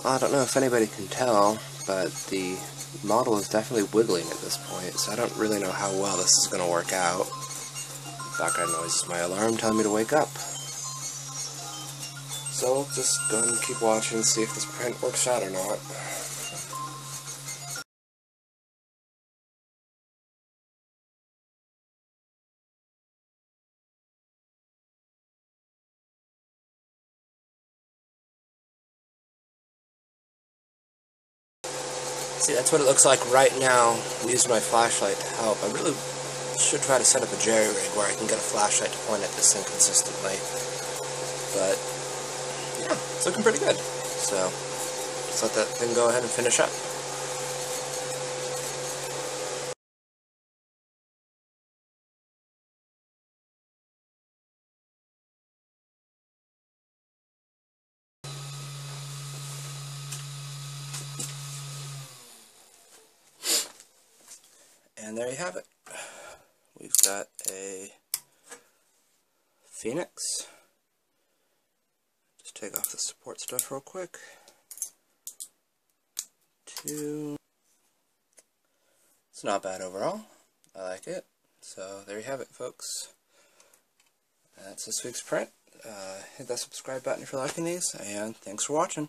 I don't know if anybody can tell, but the model is definitely wiggling at this point, so I don't really know how well this is going to work out. Background noise is my alarm telling me to wake up. So I'll just go ahead and keep watching and see if this print works out or not. See, that's what it looks like right now. I'm using my flashlight to help. I really should try to set up a jerry rig where I can get a flashlight to point at this thing consistently. But, yeah, it's looking pretty good. So, let's let that thing go ahead and finish up. And there you have it. We've got a Phoenix. Just take off the support stuff real quick. It's not bad overall. I like it. So there you have it, folks. That's this week's print. Hit that subscribe button if you're liking these, and thanks for watching.